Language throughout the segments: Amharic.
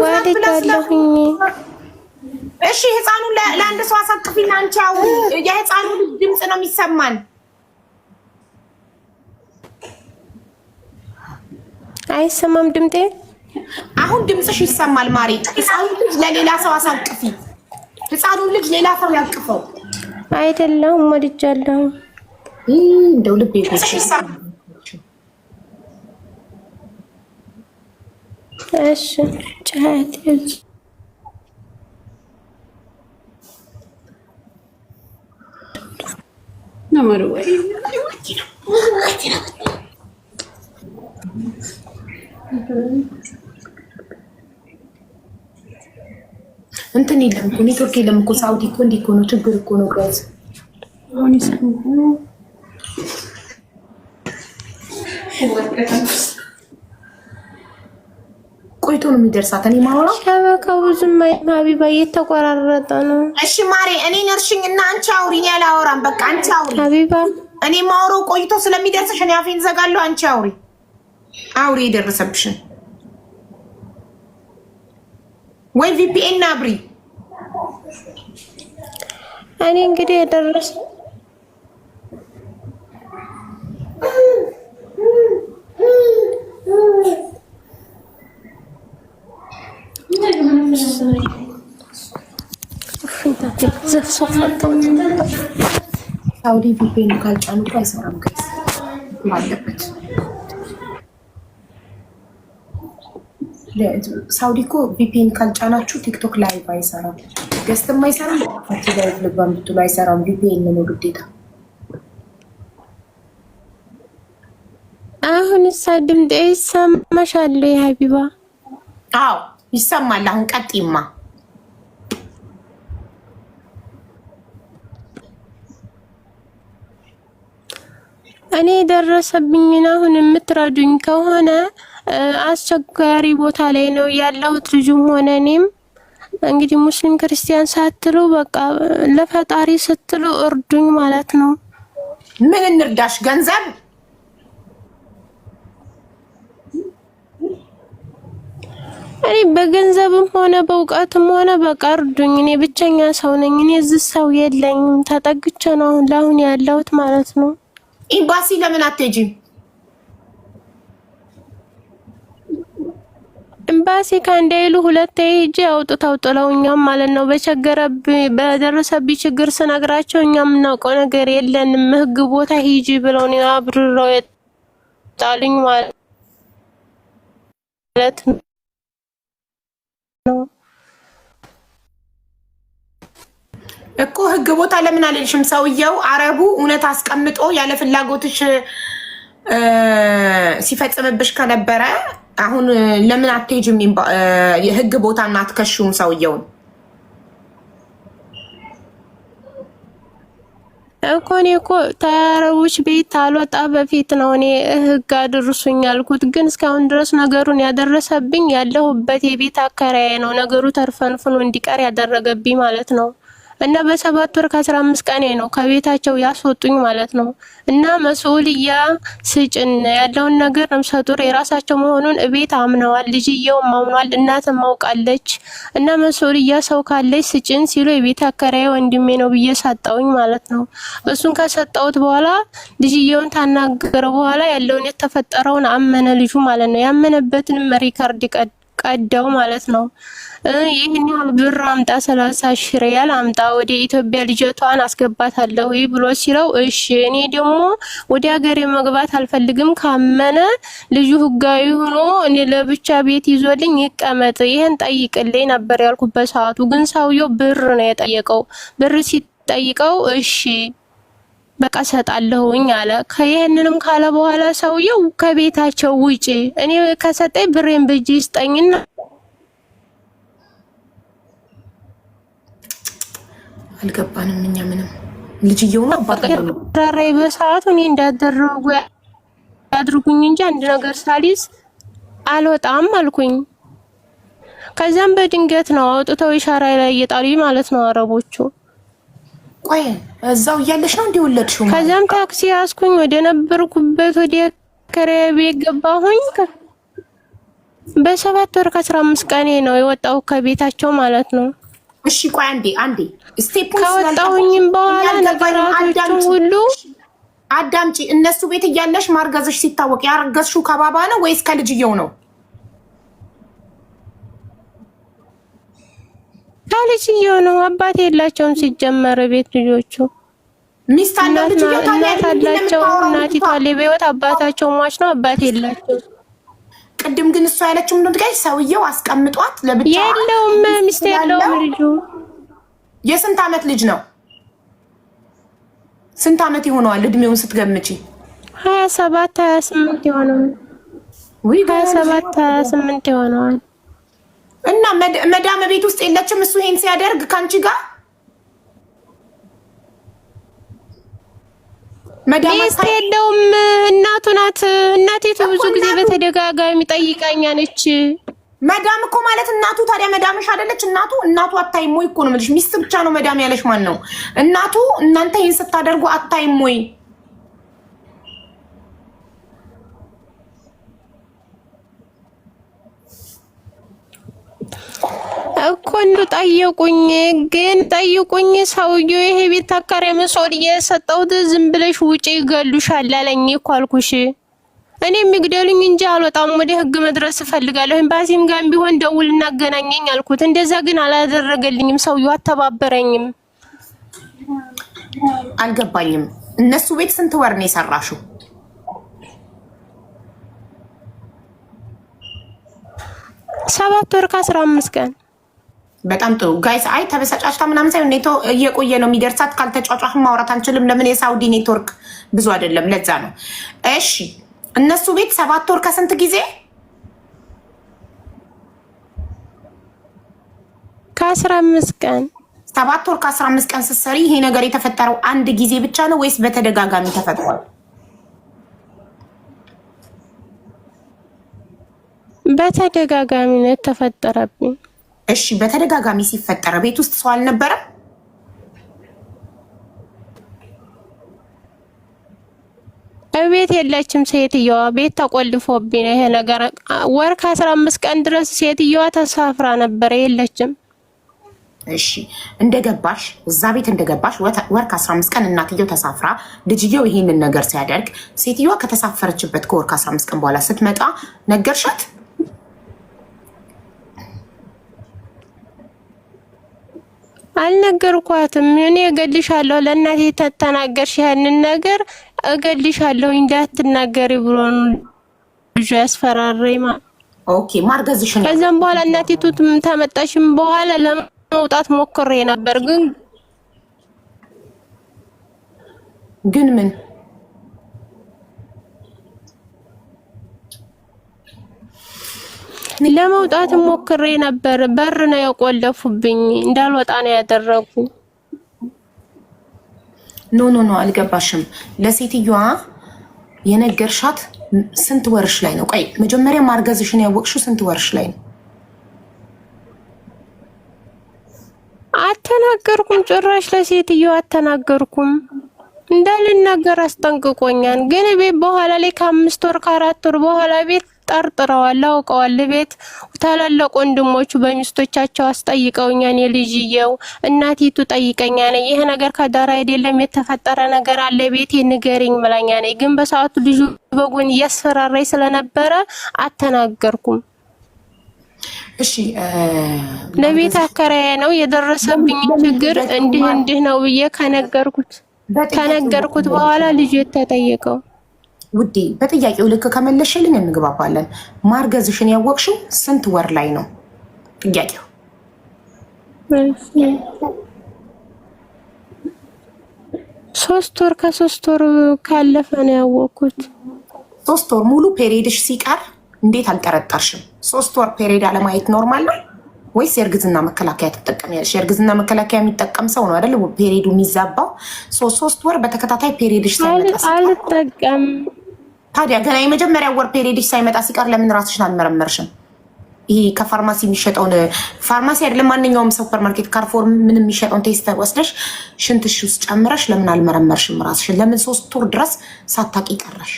ወልጃለሁ። እሺ ህፃኑን ለአንድ ሰው አሳቅፊና አንቺ አውሪ። የህፃኑ ድምጽ ነው የሚሰማን። አይሰማም ድምጤ? አሁን ድምጽሽ ይሰማል ማሪ። ህፃኑን ልጅ ለሌላ ሰው አሳቅፊ። ህፃኑን ልጅ ሌላ ሰው ያቅፈው። አይደለም ወልጃለሁ። እንደው ልቤ እሺ ጫት ነመሩ ወይ እንትን የለም እኮ ኔትወርክ የለም እኮ ሳውዲ እኮ እንዲህ እኮ ነው ችግር እኮ ነው ጋዝ አሁን ይሰሙ ቆይቶ ነው የሚደርሳት። እኔ ማውራው ሸበካው ብዙም ሀቢባ እየተቆራረጠ ነው። እሺ ማሬ እኔ ነርሽኝና አንቺ አውሪ። እኔ አላወራም በቃ አንቺ አውሪ ሀቢባ። እኔ ማውራው ቆይቶ ስለሚደርስሽ እኔ አፌን ዘጋለሁ። አንቺ አውሪ አውሪ የደረሰብሽን ወይ ቪፒኤን አብሪ። እኔ እንግዲህ የደረሰ ሳውዲ ቪፒኤን ካልጫኑ እኮ አይሰራም አለበት። ሳውዲ እኮ ቪፒኤን ካልጫናችሁ ቲክቶክ ላይቭ አይሰራም፣ ገስትም አይሰራም፣ ላይቭ ልባም ብትሉ አይሰራም። ቪፒኤን ነው ግዴታ። አሁን ድምጤ ይሰማሻል ሀቢባ? አዎ ይሰማል። አሁን ቀጥይማ። እኔ የደረሰብኝን አሁን የምትረዱኝ ከሆነ አስቸጋሪ ቦታ ላይ ነው ያለሁት። ልጁም ሆነ እኔም እንግዲህ ሙስሊም ክርስቲያን ሳትሉ በቃ ለፈጣሪ ስትሉ እርዱኝ ማለት ነው። ምን እንርዳሽ? ገንዘብ? እኔ በገንዘብም ሆነ በእውቀትም ሆነ በቃ እርዱኝ። እኔ ብቸኛ ሰው ነኝ። እኔ እዚህ ሰው የለኝም። ተጠግቼ ነው አሁን ለአሁን ያለሁት ማለት ነው። ኤምባሲ ለምን አትሄጂም? ኤምባሲ ከአንዴሉ ሁለቴ ሄጄ አውጥተው ጥለውኛም ማለት ነው። በደረሰብኝ ችግር ስነግራቸው እኛም የምናውቀው ነገር የለንም ህግ ቦታ ሂጂ ብለው ነው አብርረው የጣሉኝ ማለት ነው። እኮ ህግ ቦታ ለምን አልልሽም? ሰውየው አረቡ እውነት አስቀምጦ ያለ ፍላጎትሽ ሲፈጽምብሽ ከነበረ አሁን ለምን አትሄጂም? የህግ ቦታ እና አትከሹም ሰውየውን እኮ። እኔ እኮ ተያረቦች ቤት አልወጣ በፊት ነው እኔ ህግ አድርሱኝ ያልኩት፣ ግን እስካሁን ድረስ ነገሩን ያደረሰብኝ ያለሁበት የቤት አከራዬ ነው። ነገሩ ተርፈንፍኖ እንዲቀር ያደረገብኝ ማለት ነው። እና በ7 ወር ከ15 ቀን ነው ከቤታቸው ያስወጡኝ ማለት ነው። እና መስኡልያ ስጭን ያለውን ነገር ነፍሰ ጡር የራሳቸው መሆኑን እቤት አምነዋል። ልጅየውም አምኗል። እናትም ማውቃለች። እና መስኡልያ ሰው ካለች ስጭን ሲሉ የቤት አከራዬ ወንድሜ ነው ብዬ ሰጠውኝ ማለት ነው። እሱን ከሰጠውት በኋላ ልጅየውን ታናገረ በኋላ ያለውን የተፈጠረውን አመነ ልጁ ማለት ነው። ያመነበትንም ሪካርድ ቀዳው ማለት ነው። ይህን ያህል ብር አምጣ 30,000 ሪያል አምጣ ወደ ኢትዮጵያ ልጅቷን አስገባታለሁ ብሎ ሲለው እሺ እኔ ደግሞ ወደ ሀገሬ መግባት አልፈልግም፣ ካመነ ልጁ ህጋዊ ሆኖ እኔ ለብቻ ቤት ይዞልኝ ይቀመጥ ይሄን ጠይቅልኝ ነበር ያልኩበት ሰዓቱ። ግን ሰውየው ብር ነው የጠየቀው። ብር ሲጠይቀው እሺ በቃ ሰጣለሁኝ አለ። ከይሄንንም ካለ በኋላ ሰውየው ከቤታቸው ውጪ እኔ ከሰጠኝ ብሬን በእጅ ይስጠኝና አልገባንም። እኛ ምንም ልጅየው ነው አባታው ራራይ በሰዓቱ እኔ እንዳደረጉ ያድርጉኝ እንጂ አንድ ነገር ሳሊስ አልወጣም አልኩኝ። ከዛም በድንገት ነው አውጥተው ኢሻራ ላይ እየጣሉኝ ማለት ነው አረቦቹ። ቆይ እዛው እያለሽ ነው እንዲወለድሽው? ከዛም ታክሲ ያስኩኝ ወደ ነበርኩበት ወደ ከረያ ቤት ገባሁኝ። በ7 ወር ከ15 ቀኔ ነው የወጣው ከቤታቸው ማለት ነው። እሺ ቆይ አንዴ ስቴፑን ከወጣሁኝም በኋላ ነገራቶቹ ሁሉ አዳምጪ። እነሱ ቤት እያለሽ ማርገዝሽ ሲታወቅ ያረገዝሽው ከባባ ነው ወይስ ከልጅየው ነው? ከልጅየው ነው። አባት የላቸውም ሲጀመር ቤት ልጆቹ ሚስት አለው ልጅየው ታላቸው። እናቲቷ ለቤት አባታቸው ሟች ነው። አባት የላቸው። ቅድም ግን እሷ ያለችው ምንድን ነው? ሰውየው አስቀምጧት ለብቻ የለውም ሚስት የለውም ልጁ። የስንት ዓመት ልጅ ነው? ስንት ዓመት ይሆነዋል እድሜውን ስትገምጪ? 27 28 ይሆነዋል። ወይ 27 28 ይሆነዋል። እና መዳም ቤት ውስጥ የለችም እሱ ይሄን ሲያደርግ ካንቺ ጋር? ሚስት የለውም እናቱ ናት። እናቴቱ ብዙ ጊዜ በተደጋጋሚ ጠይቃኛለች። መዳም እኮ ማለት እናቱ። ታዲያ መዳምሽ አይደለች እናቱ አታይም ወይ እኮ ነው የምልሽ። ሚስት ብቻ ነው መዳም ያለሽ ማን ነው? እናቱ እናንተ ይሄን ስታደርጉ አታይም ወይ? እኮ እንደው ጠይቁኝ። ሰውዬው ይሄ ቤት አካሪ መስሎኝ የሰጠሁት ዝም ብለሽ ውጪ ይገሉሻል አለኝ እኮ አልኩሽ። እኔ የሚግደሉኝ እንጂ አልወጣም። ወደ ህግ መድረስ እፈልጋለሁ። ኤምባሲም ጋር ቢሆን ደውል እናገናኘኝ አልኩት። እንደዛ ግን አላደረገልኝም። ሰውዬው አተባበረኝም። አልገባኝም። እነሱ ቤት ስንት ወር ነው የሰራሽው? 7 ወር ከ15 ቀን። በጣም ጥሩ ጋይስ። አይ ተበሳጫሽታ ምናምን ሳይሆን ኔቶ እየቆየ ነው የሚደርሳት። ካልተጫጫህ ማውራት አንችልም። ለምን? የሳውዲ ኔትወርክ ብዙ አይደለም፣ ለዛ ነው። እሺ እነሱ ቤት 7 ወር ከስንት ጊዜ? ከ15 ቀን። 7 ወር ከ15 ቀን ስትሰሪ ይሄ ነገር የተፈጠረው አንድ ጊዜ ብቻ ነው ወይስ በተደጋጋሚ ተፈጥሯል? በተደጋጋሚ ነው የተፈጠረብኝ። እሺ በተደጋጋሚ ሲፈጠረ ቤት ውስጥ ሰው አልነበረም? ቤት የለችም ሴትየዋ። ቤት ተቆልፎብኝ ነው ይሄ ነገር። ወር ከ15 ቀን ድረስ ሴትየዋ ተሳፍራ ነበር፣ የለችም። እሺ እንደገባሽ እዛ ቤት እንደገባሽ ወር ከ15 ቀን እናትየው ተሳፍራ ልጅየው ይሄንን ነገር ሲያደርግ ሴትየዋ ከተሳፈረችበት ከወር ከ15 ቀን በኋላ ስትመጣ ነገርሻት? አልነገርኳትም። እኔ እገልሻለሁ ለእናቴ ተተናገርሽ ያንን ነገር እገልሻለሁ እንዳትናገሪ ብሎ ልጁ ያስፈራረኝ ማለት። ኦኬ ማርገዝሽን። ከዛም በኋላ እናቴቱ ተመጣሽም በኋላ ለመውጣት ሞክሬ ነበር ግን ምን ለመውጣት ሞክሬ ነበር። በር ነው የቆለፉብኝ፣ እንዳልወጣ ነው ያደረጉ። ኖ አልገባሽም። ለሴትዮዋ የነገርሻት ስንት ወርሽ ላይ ነው? ቆይ መጀመሪያ ማርገዝሽን ያወቅሽው ስንት ወርሽ ላይ ነው? አተናገርኩም። ጭራሽ ለሴትዮዋ አተናገርኩም። እንዳልናገር አስጠንቅቆኛል። ግን ቤት በኋላ ላይ ከ5 ወር ከ4 ወር በኋላ ቤት ጠርጥረዋል፣ አውቀዋል። ቤት ታላላቅ ወንድሞቹ በሚስቶቻቸው አስጠይቀውኛል። የልጅየው እናቲቱ ጠይቀኛ ነኝ። ይሄ ነገር ከዳር አይደለም የተፈጠረ ነገር አለ ቤቴ ንገሪኝ ብላኛ ነኝ። ግን በሰዓቱ ልጁ በጎን እያስፈራራኝ ስለነበረ አተናገርኩም። እሺ ለቤት አከራዬ ነው የደረሰብኝ ችግር እንዲህ ነው ብዬ ከነገርኩት በኋላ ልጁ የተጠየቀው ውዴ በጥያቄው ልክ ከመለሽልኝ እንግባባለን። ማርገዝሽን ያወቅሽው ስንት ወር ላይ ነው? ጥያቄው 3 ወር ከ3 ወር ካለፈ ነው ያወቅኩት። 3 ወር ሙሉ ፔሪድሽ ሲቀር እንዴት አልጠረጠርሽም? 3 ወር ፔሪድ አለማየት ኖርማል ነው ወይስ የእርግዝና መከላከያ ትጠቀሚያለሽ? የእርግዝና መከላከያ የሚጠቀም ሰው ነው አይደል ፔሪዱ የሚዛባው። 3 ወር በተከታታይ ፔሪድሽ ሳይመጣ አልጠቀም። ታዲያ ገና የመጀመሪያ ወር ፔሪድሽ ሳይመጣ ሲቀር ለምን ራስሽን አልመረመርሽም? ይሄ ከፋርማሲ የሚሸጠውን ፋርማሲ አይደለም ማንኛውም ሱፐር ማርኬት ካርፎር ምን የሚሸጠውን ቴስት ወስደሽ ሽንትሽ ውስጥ ጨምረሽ ለምን አልመረመርሽም ራስሽን? ለምን 3 ወር ድረስ ሳታቂ ቀረሽ?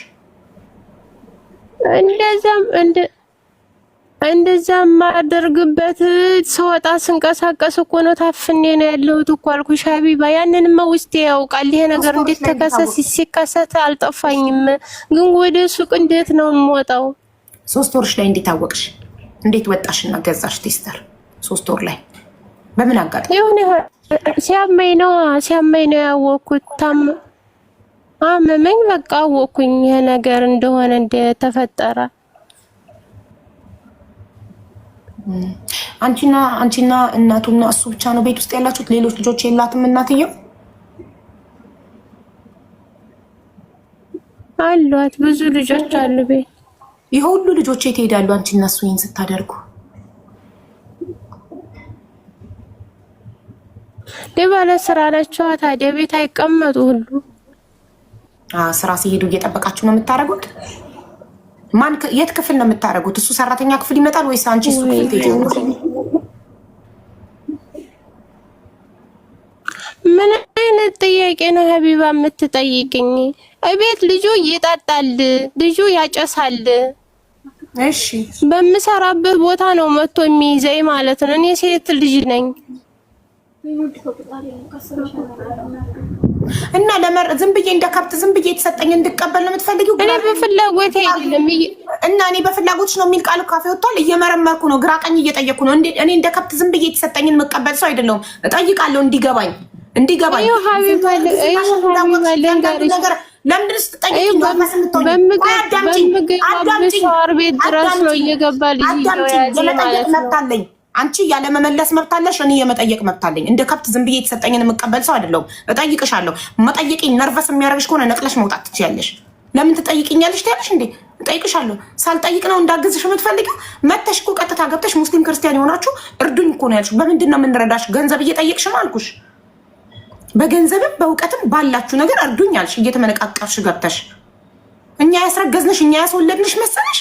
እንደዛም ማደርግበት ስወጣ ስንቀሳቀስ እኮ ነው ታፍኔ ነው ያለሁት እኮ አልኩሽ ሀቢባ። ያንንማ ውስጤ ያውቃል ይሄ ነገር እንዴት ተከሰተ ሲከሰት አልጠፋኝም። ግን ወደ ሱቅ እንዴት ነው የምወጣው? 3 ወርሽ ላይ እንዴት አወቅሽ? እንዴት ወጣሽና ገዛሽ ቴስተር? 3 ወር ላይ በምን አጋጣሚ? ይሁን ሲያመኝ ነው ያወቅኩት። አመመኝ በቃ አወቅኩኝ ይሄ ነገር እንደሆነ እንደተፈጠረ። አንቺና እናቱና እሱ ብቻ ነው ቤት ውስጥ ያላችሁት? ሌሎች ልጆች የላትም እናትየው? አሏት፣ ብዙ ልጆች አሉ ቤት። ይሄ ሁሉ ልጆች የት ሄዳሉ? አንቺና እሱ ይሄን ስታደርጉ ለባለ ስራ ናቸው ታዲያ ቤት አይቀመጡ ሁሉ። ስራ ሲሄዱ እየጠበቃችሁ ነው የምታደርጉት? የት ክፍል ነው የምታደርጉት? እሱ ሰራተኛ ክፍል ይመጣል ወይስ አንቺ እሱ ክፍል ትሄጃለሽ? ምን አይነት ጥያቄ ነው ሀቢባ የምትጠይቅኝ? እቤት ልጁ ይጠጣል፣ ልጁ ያጨሳል። እሺ በምሰራበት ቦታ ነው መጥቶ የሚይዘኝ ማለት ነው። እኔ ሴት ልጅ ነኝ እና ዝም ብዬ እንደ ከብት ዝም ብዬ የተሰጠኝ እንድቀበል ነው የምትፈልጊው? እኔ በፍላጎት አይደለም እና እኔ በፍላጎትሽ ነው የሚል ቃል ካፌ ወጥቷል። እየመረመርኩ ነው፣ ግራ ቀኝ እየጠየቅኩ ነው። እኔ እንደ ከብት ዝም ብዬ የተሰጠኝን የምቀበል ሰው አይደለሁም። እጠይቃለሁ እንዲገባኝ። ለምንድን ስትጠይቂኝ መብታለኝ? አንቺ ያለ መመለስ መብታለሽ፣ እኔ የመጠየቅ መብታለኝ። እንደ ከብት ዝም ብዬ የተሰጠኝን የምቀበል ሰው አይደለሁም። እጠይቅሻለሁ። መጠየቂኝ ነርቨስ የሚያደርግሽ ከሆነ ነቅለሽ መውጣት ትችያለሽ። ለምን ትጠይቅኛለሽ ትያለሽ እንዴ? እጠይቅሻለሁ። ሳልጠይቅ ነው እንዳግዝሽ የምትፈልጊው? መተሽ እኮ ቀጥታ ገብተሽ ሙስሊም ክርስቲያን የሆናችሁ እርዱኝ እኮ ነው ያልሽው። በምንድን ነው የምንረዳሽ? ገንዘብ እየጠየቅሽ ነው አልኩሽ። በገንዘብም በእውቀትም ባላችሁ ነገር እርዱኝ አልሽ። እየተመነቃቀርሽ ገብተሽ እኛ ያስረገዝንሽ እኛ ያስወለድንሽ መሰለሽ?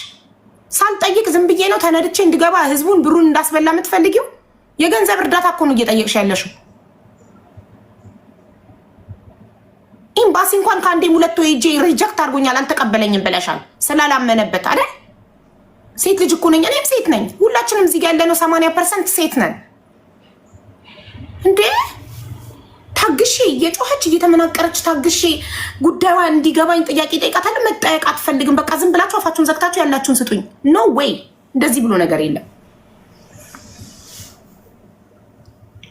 ሳልጠይቅ ዝም ብዬ ነው ተነድቼ እንድገባ ህዝቡን ብሩን እንዳስበላ የምትፈልጊው? የገንዘብ እርዳታ እኮ ነው እየጠየቅሽ ያለሽው። ኤምባሲ እንኳን ከአንዴም ሁለት ወይ ጄ ሪጀክት አድርጎኛል አልተቀበለኝም ብለሻል። ስላላመነበት አይደል? ሴት ልጅ እኮ ነኝ፣ እኔም ሴት ነኝ። ሁላችንም እዚህ ጋር ያለነው 80% ሴት ነን እንዴ? ታግሼ እየጮኸች እየተመናቀረች ታግሼ ጉዳዩዋ እንዲገባኝ ጥያቄ ጠይቃታለሁ። መጠየቅ አትፈልግም። በቃ ዝም ብላችሁ አፋችሁን ዘግታችሁ ያላችሁን ስጡኝ። ኖ ዌይ፣ እንደዚህ ብሎ ነገር የለም።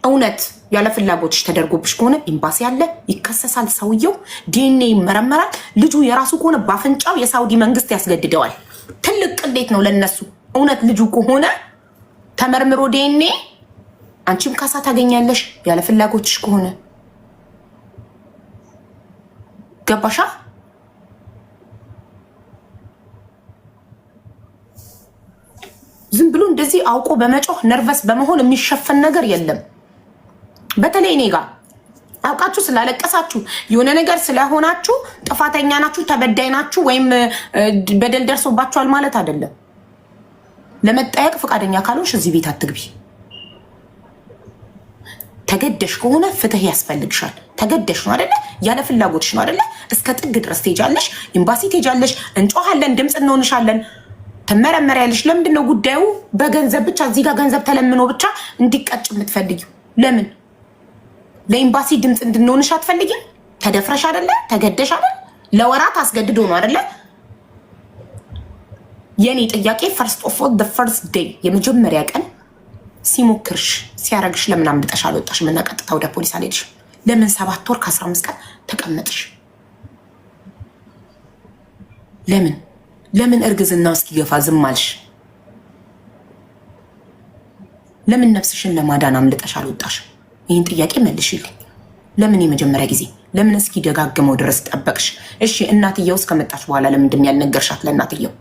እውነት ያለ ፍላጎትሽ ተደርጎብሽ ከሆነ ኤምባሲ አለ፣ ይከሰሳል። ሰውየው ዲኤንኤ ይመረመራል። ልጁ የራሱ ከሆነ በአፍንጫው የሳውዲ መንግስት ያስገድደዋል። ትልቅ ቅሌት ነው ለነሱ። እውነት ልጁ ከሆነ ተመርምሮ ዲኤንኤ፣ አንቺም ካሳ ታገኛለሽ ያለ ፍላጎትሽ ከሆነ። ገባሻ? ዝም ብሎ እንደዚህ አውቆ በመጮህ ነርቨስ በመሆን የሚሸፈን ነገር የለም። በተለይ እኔ ጋር አውቃችሁ ስላለቀሳችሁ የሆነ ነገር ስለሆናችሁ ጥፋተኛ ናችሁ፣ ተበዳይ ናችሁ፣ ወይም በደል ደርሶባችኋል ማለት አይደለም። ለመጠየቅ ፈቃደኛ ካልሆንሽ እዚህ ቤት አትግቢ። ተገደሽ ከሆነ ፍትህ ያስፈልግሻል። ተገደሽ ነው አይደለ? ያለ ፍላጎትሽ ነው አይደለ? እስከ ጥግ ድረስ ትሄጃለሽ፣ ኤምባሲ ትሄጃለሽ፣ እንጮሃለን፣ ድምፅ እንሆንሻለን፣ ትመረመሪያለሽ። ለምንድን ነው ጉዳዩ በገንዘብ ብቻ እዚህ ጋር ገንዘብ ተለምኖ ብቻ እንዲቀጭ የምትፈልጊው? ለምን ለኤምባሲ ድምፅ እንድንሆንሽ አትፈልጊም? ተደፍረሽ አይደለ? ተገደሽ አይደለ? ለወራት አስገድዶ ነው አይደለ? የኔ ጥያቄ ፈርስት ኦፍ ኦል ፈርስት ዴይ የመጀመሪያ ቀን ሲሞክርሽ ሲያረግሽ ለምን አምልጠሽ አልወጣሽም እና ቀጥታ ወደ ፖሊስ አልሄድሽም? ለምን 7 ወር ከ15 ቀን ተቀመጥሽ? ለምን እርግዝናው እስኪገፋ ዝም አልሽ? ለምን ነፍስሽን ለማዳን አምልጠሽ አልወጣሽም? ይህን ጥያቄ መልሽልኝ። ለምን የመጀመሪያ ጊዜ ለምን እስኪ ደጋግመው ድረስ ጠበቅሽ? እሺ እናትየው እስከመጣች በኋላ ለምንድን ያልነገርሻት ለእናትየው?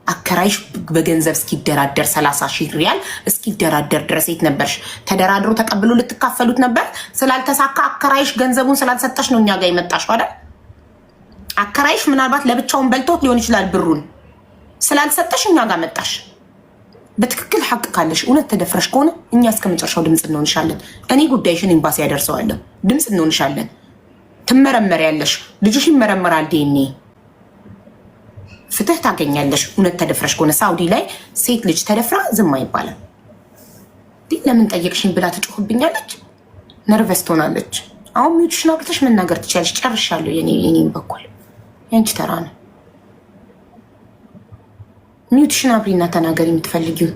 አከራይሽ በገንዘብ እስኪደራደር 30,000 ሪያል እስኪደራደር ድረስ የት ነበርሽ? ተደራድሮ ተቀብሎ ልትካፈሉት ነበር። ስላልተሳካ አከራይሽ ገንዘቡን ስላልሰጠሽ ነው እኛ ጋር የመጣሽው አይደል? አከራይሽ ምናልባት ለብቻውን በልቶት ሊሆን ይችላል ብሩን። ስላልሰጠሽ እኛ ጋር መጣሽ። በትክክል ሐቅ ካለሽ እውነት ተደፍረሽ ከሆነ እኛ እስከ መጨረሻው ድምፅ እንሆንሻለን። እኔ ጉዳይሽን ኤምባሲ ያደርሰዋለሁ። ድምፅ እንሆንሻለን። ትመረመሪያለሽ። ልጅሽ ይመረመራል። ዲኤንኤ ፍትህ ታገኛለሽ። እውነት ተደፍረሽ ከሆነ ሳውዲ ላይ ሴት ልጅ ተደፍራ ዝም አይባልም። ለምን ጠየቅሽኝ ብላ ትጮህብኛለች። ነርቨስ ትሆናለች። አሁን ሚውትሽን አውጥተሽ መናገር ትችያለሽ። ጨርሻለሁ። የኔን በኩል ያንቺ ተራ ነው። ሚውትሽን አብሪና ተናገሪ የምትፈልጊውን።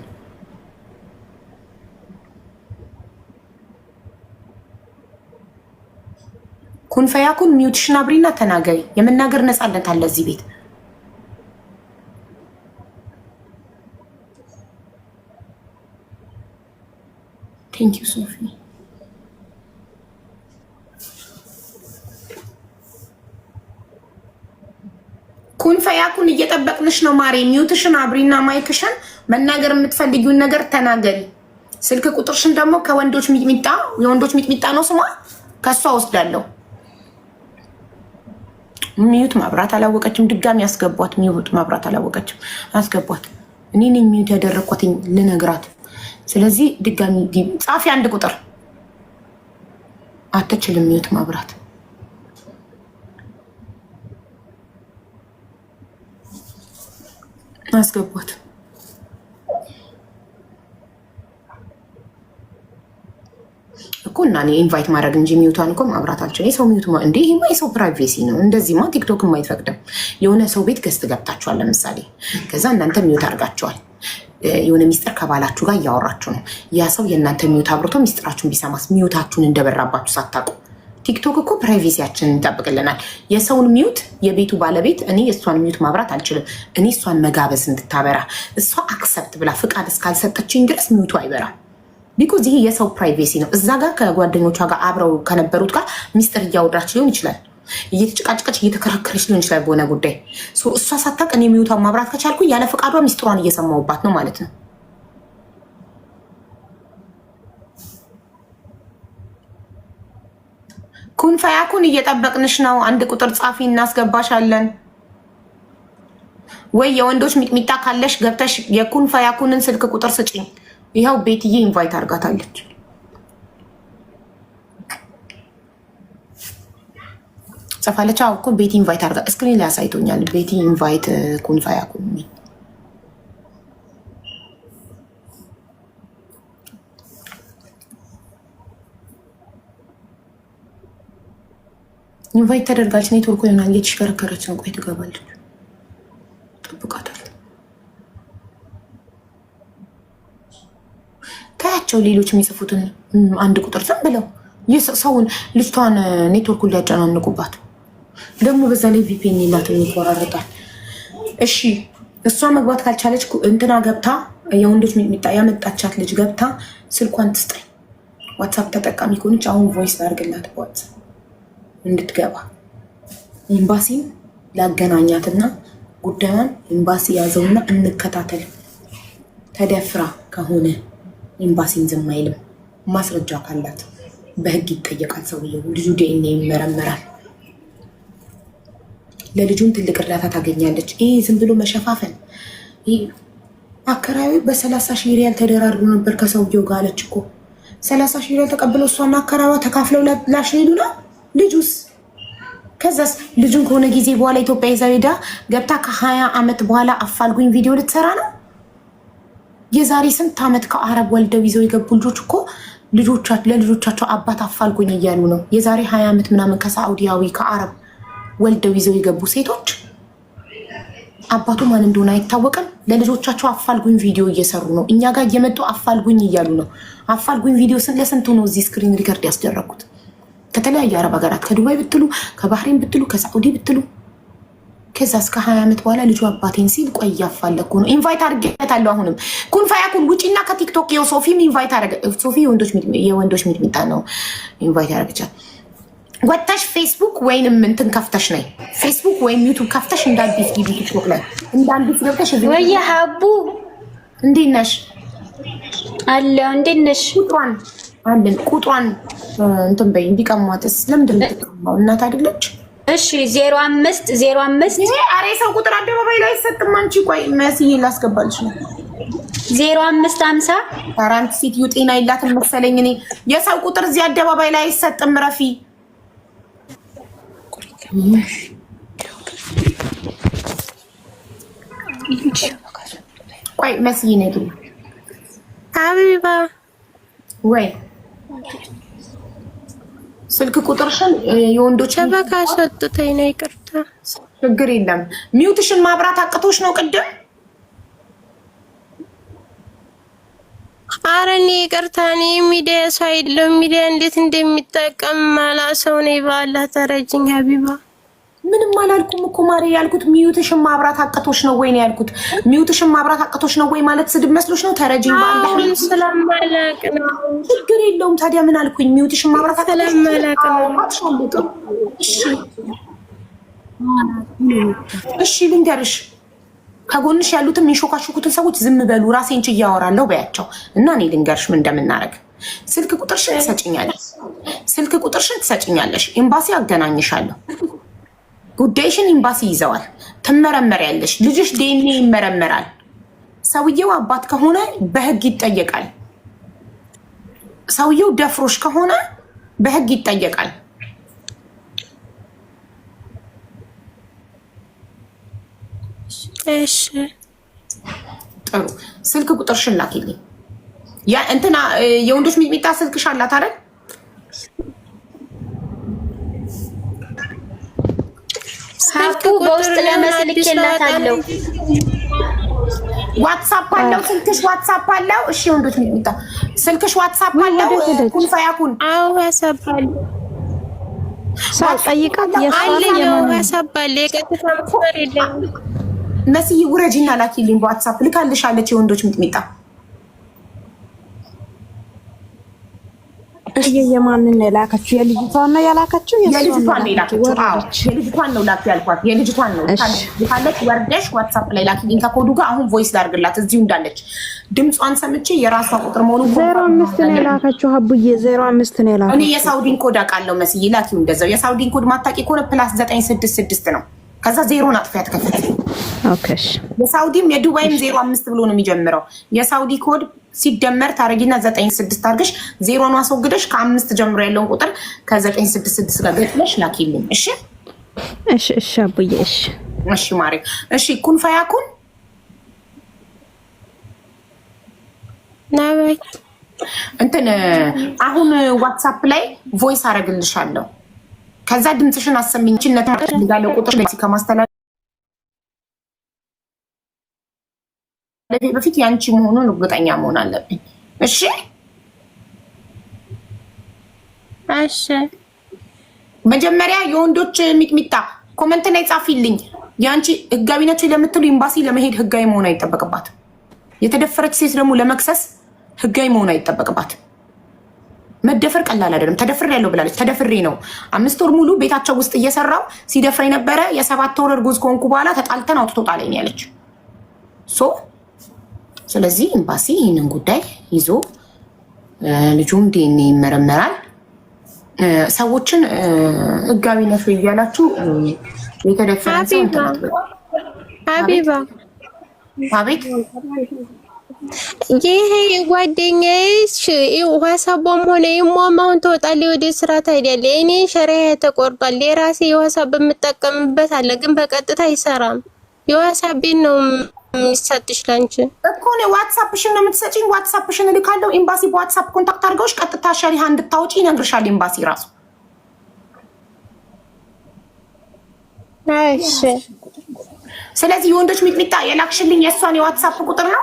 ኩን ፈያኩን ሚውትሽን አብሪና ተናገሪ። የመናገር ነፃነት አለ እዚህ ቤት። ቴንክ ዩ ሶፊ። ኩን ፈያኩን እየጠበቅንሽ ነው ማሬ። ሚውትሽን አብሪና ማይክሽን መናገር የምትፈልጊውን ነገር ተናገሪ። ስልክ ቁጥርሽን ደግሞ ከወንዶች ሚጥሚጣ የወንዶች ሚጥሚጣ ነው ስሟ፣ ከሷ ወስዳለሁ። ሚዩት ማብራት አላወቀችም። ድጋሚ ያስገቧት። ሚዩት ማብራት አላወቀችም። አስገቧት። እኔ ነኝ ሚዩት ያደረኳት ልነግራት። ስለዚህ ድጋሚ ጻፊ። አንድ ቁጥር አትችልም ሚዩት ማብራት። አስገቧት እኮ እና እኔ ኢንቫይት ማድረግ እንጂ ሚዩቷን እኮ ማብራት አልችልም። የሰው ሚዩት እንዴ! ይሄማ የሰው ፕራይቬሲ ነው። እንደዚህማ ቲክቶክም አይፈቅድም። የሆነ ሰው ቤት ገዝት ገብታችኋል ለምሳሌ፣ ከዛ እናንተ ሚዩት አድርጋችኋል። የሆነ ሚስጥር ከባላችሁ ጋር እያወራችሁ ነው። ያ ሰው የእናንተ ሚዩት አብርቶ ሚስጥራችሁን ቢሰማስ? ሚዩታችሁን እንደበራባችሁ ሳታውቁ። ቲክቶክ እኮ ፕራይቬሲያችንን ይጠብቅልናል። የሰውን ሚዩት የቤቱ ባለቤት እኔ የእሷን ሚዩት ማብራት አልችልም። እኔ እሷን መጋበዝ እንድታበራ እሷ አክሰፕት ብላ ፍቃድ እስካልሰጠችኝ ድረስ ሚዩቱ አይበራም። ቢኮዝ ይሄ የሰው ፕራይቬሲ ነው። እዛ ጋር ከጓደኞቿ ጋር አብረው ከነበሩት ጋር ሚስጥር እያወራች ሊሆን ይችላል። እየተጨቃጨቀች እየተከራከረች ሊሆን ይችላል በሆነ ጉዳይ። እሷ ሳታውቅ እኔ ሚዩቷን ማብራት ከቻልኩ ያለ ፈቃዷ ሚስጥሯን እየሰማሁባት ነው ማለት ነው። ኩን ፈያኩን እየጠበቅንሽ ነው። አንድ ቁጥር ጻፊ፣ እናስገባሻለን። ወይ የወንዶች ሚጥሚጣ ካለሽ ገብተሽ የኩን ፈያኩንን ስልክ ቁጥር ስጪኝ። ይኸው ቤትዬ ኢንቫይት አድርጋታለች። ጽፋለች። አዎ እኮ ቤቲ ኢንቫይት አድርጋ ስክሪን ላይ አሳይቶኛል። ቤቲ ኢንቫይት ኩን ፈያኩን ኢንቫይት ተደርጋለች። ኔትወርክ ይሆናል እየተሽከረከረች ነው። ቆይ ትገባለች። ጠብቃታል። ታያቸው ሌሎች የሚጽፉትን አንድ ቁጥር ዝም ብለው ሰውን ልጅቷን ኔትወርኩን ሊያጨናንቁባት። ደግሞ በዛ ላይ ቪፒኤን የላትም ይቆራረጣል። እሺ እሷ መግባት ካልቻለች እንትና ገብታ የወንዶች ሚጥሚጣ ያመጣቻት ልጅ ገብታ ስልኳን ትስጠኝ። ዋትሳፕ ተጠቃሚ ከሆነች አሁን ቮይስ ላድርግላት በዋትሳፕ እንድትገባ። ኤምባሲን ላገናኛትና ጉዳዩን ኤምባሲ ያዘውና እንከታተል። ተደፍራ ከሆነ ኤምባሲን ዝም አይልም። ማስረጃ ካላት በህግ ይጠየቃል ሰውየው። ልጁ ዲኤንኤ ይመረመራል። ለልጁም ትልቅ እርዳታ ታገኛለች። ይህ ዝም ብሎ መሸፋፈን። አከራዊ በ30 ሺህ ሪያል ተደራድሮ ነበር ከሰውየው ጋር አለች እኮ 30 ሺህ ሪያል ተቀብለው እሷና አከራዋ ተካፍለው ላሽ ሄዱ ነው። ልጁስ ከዛስ ልጁን ከሆነ ጊዜ በኋላ ኢትዮጵያ ይዛ ሄዳ ገብታ ከ20 ዓመት በኋላ አፋልጉኝ ቪዲዮ ልትሰራ ነው። የዛሬ ስንት ዓመት ከአረብ ወልደው ይዘው የገቡ ልጆች እኮ ለልጆቻቸው አባት አፋልጉኝ እያሉ ነው። የዛሬ 20 ዓመት ምናምን ከሳዑዲያዊ ከአረብ ወልደው ይዘው የገቡ ሴቶች አባቱ ማን እንደሆነ አይታወቅም። ለልጆቻቸው አፋልጉኝ ቪዲዮ እየሰሩ ነው። እኛ ጋር እየመጡ አፋልጉኝ እያሉ ነው። አፋልጉኝ ቪዲዮ ለስንቱ ነው እዚህ ስክሪን ሪከርድ ያስደረጉት? ከተለያዩ አረብ ሀገራት ከዱባይ ብትሉ ከባህሬን ብትሉ ከሳዑዲ ብትሉ። ከዛ እስከ 20 ዓመት በኋላ ልጁ አባቴን ሲል ቆይ እያፋለኩ ነው። ኢንቫይት አድርጌታለሁ። አሁንም ኩን ፈያኩን ውጪና ከቲክቶክ ሶፊም ኢንቫይት አደረገ። ሶፊ የወንዶች ሚጥሚጣ ነው ኢንቫይት ያደረገቻል። ወጣሽ ፌስቡክ ወይንም እንትን ከፍተሽ ነይ። ፌስቡክ ወይም ዩቲዩብ ከፍተሽ እንዳዲስ ጊዜ ቲክቶክ ላይ እንዳዲስ ገብተሽ ወይ ሀቡ እንዴት ነሽ? አለው እንዴት ነሽ? ቁጥሯን እንትን በይ። እንዲቀሟትስ ለምንድን ነው የምትቀማው? እናት አይደለች? እሺ 05 ይሄ አሬ ሰው ቁጥር አደባባይ ላይ አይሰጥም። አንቺ ቆይ መስዬ ላስገባልሽ ነው። 0550 ታራንት ሴትዮ ጤና የላትም መሰለኝ። እኔ የሰው ቁጥር እዚህ አደባባይ ላይ አይሰጥም። ረፊ ቆይ መስዬ ነኝ ሀቢባ ወይ ስልክ ቁጥርሽን የወንዶች ሸበካ ሰጥተኝ ነው። ይቅርታ ችግር የለም። ሚውትሽን ማብራት አቅቶሽ ነው ቅድም? ኧረ እኔ ይቅርታ፣ እኔ ሚዲያ ሰው አይደለም። ሚዲያ እንዴት እንደሚጠቀም ማላሰው ነው። በአላህ ተረጅኝ ሀቢባ። ምንም አላልኩም እኮ ማሬ። ያልኩት ሚውትሽን ማብራት አቅቶሽ ነው ወይ ነው ያልኩት። ሚውትሽን ማብራት አቅቶሽ ነው ወይ ማለት ስድብ መስሎሽ ነው? ተረጅኝ በአላህ ስለማላቅ ነው። ችግር የለውም። ታዲያ ምን አልኩኝ? ሚውትሽን ማብራት አቅቶሽ ስለማላቅ ነው። እሺ ልንገርሽ፣ ከጎንሽ ያሉትን የሚሾካሾኩትን ሰዎች ዝም በሉ፣ ራሴን ችዬ አወራለሁ በያቸው እና እኔ ልንገርሽ ምን እንደምናደርግ። ስልክ ቁጥርሽን ትሰጭኛለሽ። ስልክ ቁጥርሽን ትሰጭኛለሽ። ኤምባሲ አገናኝሻለሁ። ጉዳይሽን ኤምባሲ ይዘዋል። ትመረመሪያለሽ። ልጅሽ ዲኤንኤ ይመረመራል። ሰውየው አባት ከሆነ በህግ ይጠየቃል። ሰውየው ደፍሮሽ ከሆነ በህግ ይጠየቃል። እሺ ጥሩ። ስልክ ቁጥርሽን ላኪልኝ። ያ እንትና የወንዶች ሚጥሚጣ ስልክሽ አላት አይደል? ሀቡ በውስጥ ለመስልክላታለሁ። ዋትስአፕ አለው ስልክሽ? ዋትስአፕ አለው? እሺ የወንዶች ሚጥሚጣ ስልክሽ ዋትስአፕ አለው? ኩን ፈያኩን? አዎ ያሰባል። ሳትጠይቃት ያሰባል። የቀጥታ መስመር የለም። መስዬ ውረጂና ላኪልኝ በዋትስአፕ። ልካልሻለች የወንዶች ሚጥሚጣ። የማንን ነው የላከችው? የልጅቷን ነው ያላከችው? የልጅቷን ነው የላከችው። አዎ የልጅቷን ነው ላኪ ያልኳት። የልጅቷን ነው ልካለች። ወርደሽ ዋትስአፕ ላይ ላኪልኝ ከኮዱ ጋር። አሁን ቮይስ ላድርግላት እዚሁ እንዳለች ድምጿን ሰምቼ የራሷ ቁጥር መሆኑ 05 ነው የላከችው። ሀቡዬ 05 ነው የላከችው። እኔ የሳውዲን ኮድ አውቃለሁ መስዬ። ላኪው እንደዛው። የሳውዲን ኮድ ማታቂ ከሆነ +966 ነው። ከዛ ዜሮን አጥፊያት ከፈት። ኦኬሽ። የሳውዲም የዱባይም 05 ብሎ ነው የሚጀምረው። የሳውዲ ኮድ ሲደመር ታረጊና 96 አድርገሽ ዜሮን አስወግደሽ ከ5 ጀምሮ ያለውን ቁጥር ከ966 ጋር ገጥመሽ ላኪልኝ። እሺ እሺ እሺ አቡዬ እሺ እሺ ማሪ እሺ። ኩን ፈያኩን ናባይ እንትን አሁን ዋትስአፕ ላይ ቮይስ አረግልሻለሁ። ከዛ ድምጽሽን አሰሚኝ። ችነት ማድረግ ቁጥር ላይ ከማስተላለፍ በፊት ያንቺ መሆኑን እርግጠኛ መሆን አለብኝ። እሺ እሺ። መጀመሪያ የወንዶች ሚጥሚጣ ኮመንት ላይ ጻፊልኝ። ያንቺ ህጋዊ ነች ለምትሉ ኤምባሲ ለመሄድ ህጋዊ መሆን አይጠበቅባት። የተደፈረች ሴት ደግሞ ለመክሰስ ህጋዊ መሆን አይጠበቅባት። መደፈር ቀላል አይደለም። ተደፍሬ ያለው ብላለች። ተደፍሬ ነው 5 ወር ሙሉ ቤታቸው ውስጥ እየሰራው ሲደፍሬ ነበረ። የ7 ወር እርጉዝ ከሆንኩ በኋላ ተጣልተን አውጥቶ ጣለኝ ያለች ስለዚህ ኤምባሲ ይህንን ጉዳይ ይዞ ልጁም ዲኤንኤ ይመረመራል። ሰዎችን ህጋዊ ነሽ እያላችሁ የተደፈረ ሰው ሀቢባ አቤት ይሄ ጓደኛዬሽ ዋሳቦም ሆነ ይሞም አሁን ትወጣለች ወደ ስራ ታይዳለች። እኔ ሸሪያ ተቆርጧል። የራሴ የዋሳብ የምጠቀምበት አለ፣ ግን በቀጥታ አይሰራም። የዋሳቤን ነው የሚሰጥሽ ላንቺ እኮ ነው። ዋትስአፕሽን ነው የምትሰጪኝ። ዋትስአፕሽን እልካለሁ። ኤምባሲ በዋትስአፕ ኮንታክት አድርገውሽ ቀጥታ ሸሪሃ እንድታወጪ ይነግርሻል ኤምባሲ ራሱ። እሺ። ስለዚህ የወንዶች ሚጥሚጣ የላክሽልኝ የእሷን የዋትስአፕ ቁጥር ነው።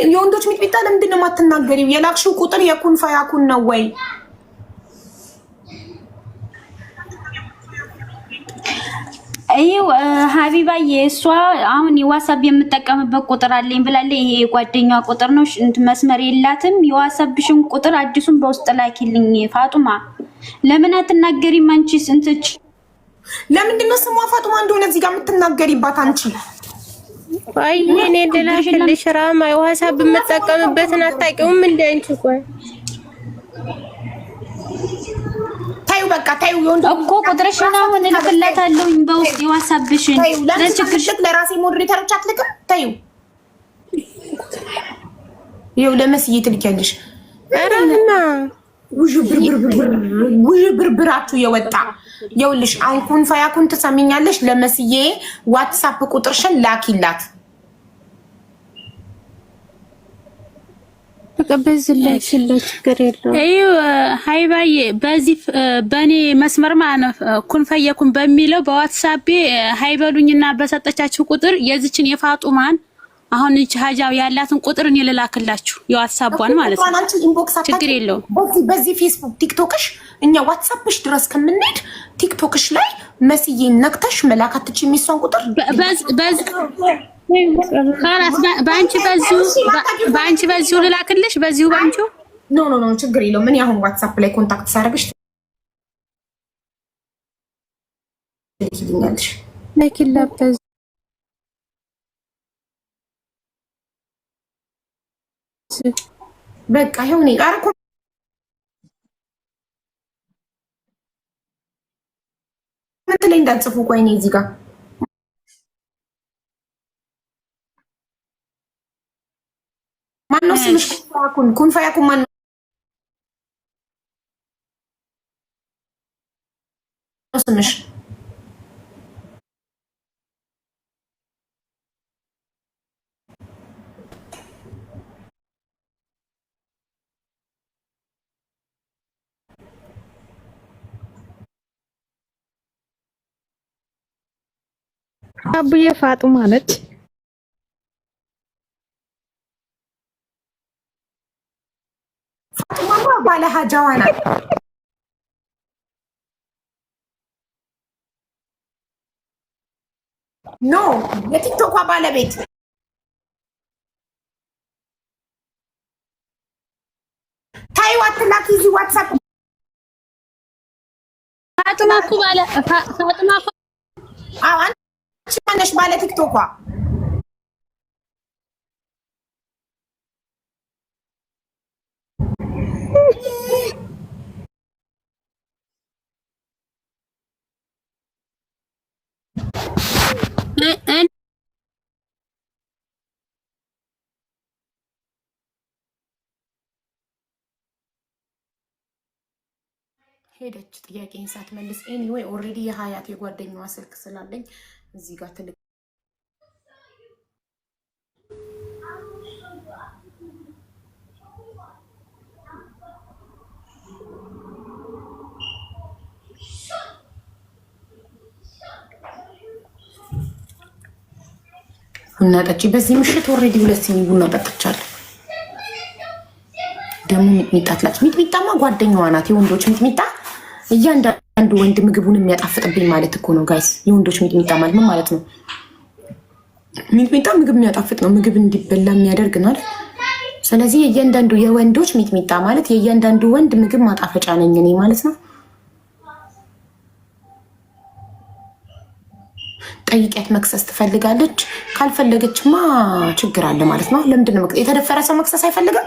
የወንዶች ሚጥሚጣ ለምንድን ነው የማትናገሪው? የላክሽው ቁጥር የኩን ፈያኩን ነው ወይ? ይኸው ሀቢባዬ እሷ አሁን የዋትስአፕ የምጠቀምበት ቁጥር አለኝ ብላለች። ይሄ የጓደኛዋ ቁጥር ነው፣ መስመር የላትም። የዋትስአፕሽን ቁጥር አዲሱን በውስጥ ላኪልኝ ፋጡማ። ለምን አትናገሪም አንቺ? ስንትች ለምንድን ነው ስሟ ፋጡማ እንደሆነ እዚህ ጋር የምትናገሪባት አንቺ? አይ እኔ ደላሽልሽ ራማ የዋትስአፕ የምጠቀምበትን አታውቂውም እንዴ አንቺ? ቆይ ታዩ በቃ ታዩ እኮ ቁጥርሽን አሁን እልክላታለሁኝ በውስጥ የዋትስአፕሽን። ለችግርሽ ለራሴ ሞዴሬተሮች አትልቅም። ታዩ ይኸው ለመስዬ ትልኪያለሽ። አራማ ውዥብርብራችሁ የወጣ ይኸውልሽ። አሁን ኩን ፈያኩን ትሰሚኛለሽ። ለመስዬ ዋትስአፕ ቁጥርሽን ላኪላት። ተቀበዝልኝ ችግር የለውም። እዩ ሀይባዬ በዚህ በኔ መስመር ማለት ኩን ፈየኩን በሚለው በዋትስአፕ ሀይበሉኝና በሰጠቻችሁ ቁጥር የዚችን የፋጡማን አሁን እቺ ሀጃው ያላትን ቁጥር እኔ ልላክላችሁ የዋትስአፕዋን ማለት ነው። ችግር የለውም። በዚህ ፌስቡክ ቲክቶክሽ እኛ ዋትስአፕሽ ድረስ ከምንሄድ ቲክቶክሽ ላይ መስዬ ነክተሽ መላክ አትችይም። የሚሷን ቁጥር خلاص በአንቺ በዚሁ ልላክልሽ። በዚሁ ባንቺ ኖ ችግር የለውም። ምን ያሁን ዋትስአፕ ላይ ኮንታክት ሳደርግሽ ትልኪልኛለሽ። ለኪላበዝ በቃ ይሁን ጋር እኮ ምን ላይ እንዳጽፉ ቆይ እኔ እዚህ ጋር ማነው ስምሽ? ኩን ፈያኩን ማነው ስምሽ? አቡዬ ፋጡማ ነች። ፋጡማ ባለ ሀጃዋ ናት። ኖ የቲክቶኳ ባለቤት ታዩ። አትላኪ እዚህ ዋትስአፕ ፋጡማ እኮ ባለ ፋጡማ እኮ አንቺ ማነሽ ባለ ቲክቶኳ? ሄደች ጥያቄን ሳትመልስ። ኤኒዌይ ኦልሬዲ የሀያት የጓደኛዋ ስልክ ስላለኝ እዚህ ጋር ትልቅ ቡና ጠጪ። በዚህ ምሽት ኦልሬዲ 2 ሲኒ ቡና ጠጥቻለሁ። ደግሞ ሚጥሚጣ ትላጭ። ሚጥሚጣማ ጓደኛዋ ናት፣ የወንዶች ሚጥሚጣ። እያንዳንዱ ወንድ ምግቡን የሚያጣፍጥብኝ ማለት እኮ ነው ጋይስ። የወንዶች ሚጥሚጣ ማለት ምን ማለት ነው? ሚጥሚጣ ምግብ የሚያጣፍጥ ነው፣ ምግብ እንዲበላ የሚያደርግ ነው አይደል? ስለዚህ የእያንዳንዱ የወንዶች ሚጥሚጣ ማለት የእያንዳንዱ ወንድ ምግብ ማጣፈጫ ነኝ እኔ ማለት ነው። ጠይቂያት። መክሰስ ትፈልጋለች። ካልፈለገችማ ችግር አለ ማለት ነው። ለምንድን ነው የተደፈረ ሰው መክሰስ አይፈልግም?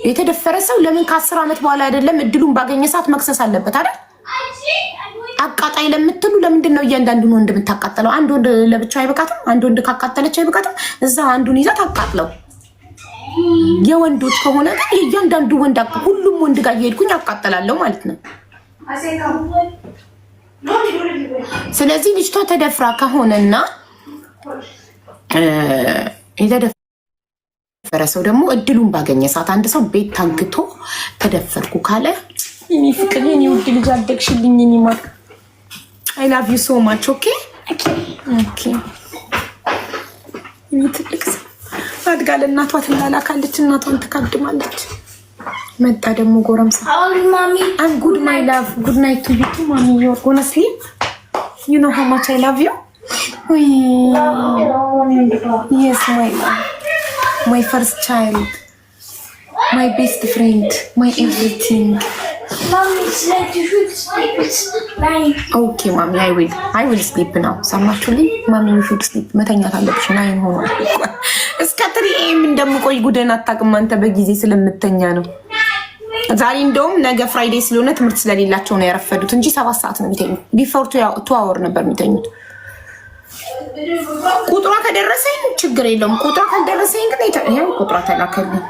የተደፈረ ሰው ለምን ከ10 ዓመት በኋላ አይደለም እድሉን ባገኘ ሰዓት መክሰስ አለበት አይደል? አቃጣይ ለምትሉ ለምንድን ነው እያንዳንዱን ወንድ የምታቃጥለው? አንድ ወንድ ለብቻው አይበቃትም? አንድ ወንድ ካቃጠለች አይበቃትም? እዛ አንዱን ይዛት አቃጥለው። የወንዶች ከሆነ ግን የእያንዳንዱ ወንድ ሁሉም ወንድ ጋር እየሄድኩኝ አቃጠላለሁ ማለት ነው። ስለዚህ ልጅቷ ተደፍራ ከሆነና የተደፈረ ሰው ደግሞ እድሉን ባገኘ ሰዓት አንድ ሰው ቤት ታግቶ ተደፈርኩ ካለ እኔ ፍቅር የኔ ውድ ልጅ አደግሽልኝ። እኔ ማክ አይ ላቭ ዩ ሶ ማች ኦኬ ኦኬ። እኔ ትልቅ ሰው አድጋ ለእናቷ ትላላካለች፣ እናቷን ትካድማለች። መጣ ደግሞ ጎረምሳ። Mommy. I'm good my love. Good night to you too, mommy. You're gonna sleep? You know how much I love you? Yes, my love. My first child. My best friend. My everything. Mommy said you should sleep. It's 9. Okay, mommy, I will sleep now. ሰማችሁልኝ? mommy you should sleep. መተኛት አለብሽ። 9 ሆኗል። እስከ 3 AM እንደምቆይ ጉደን አታውቅም አንተ በጊዜ ስለምተኛ ነው። ዛሬ እንደውም ነገ ፍራይዴ ስለሆነ ትምህርት ስለሌላቸው ነው ያረፈዱት እንጂ 7 ሰዓት ነው የሚተኙት። ቢፎር 2 hour ነበር የሚተኙት። ቁጥሯ ከደረሰኝ ችግር የለውም። ቁጥሯ ካልደረሰኝ ግን ይሄው ቁጥሯ ተላከልኝ።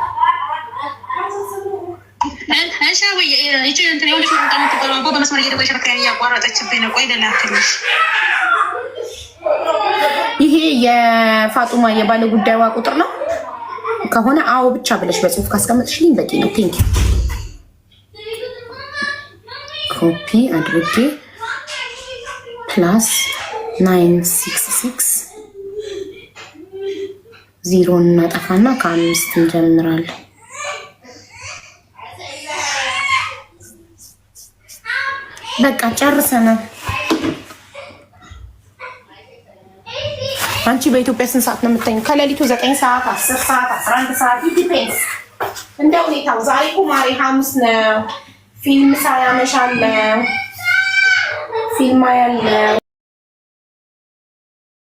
ይሄ የፋጡማ የባለ ጉዳይዋ ቁጥር ነው ከሆነ አዎ ብቻ ብለሽ በጽሁፍ ካስቀመጥሽልኝ በቂ ነው። ቴንክ ዩ። ኮፒ አድርጌ ፕላስ 966 ዜሮ እናጠፋና ከ5 እንጀምራለን። በቃ ጨርሰናል። አንቺ በኢትዮጵያ ስንት ሰዓት ነው የምትተኙ? ከሌሊቱ 9 ሰዓት፣ 10 ሰዓት፣ 11 ሰዓት ዲፔንድስ እንደ ሁኔታው። ዛሬ እኮ ማሪ ሐሙስ ነው። ፊልም ሳያመሻለው ፊልም ያለው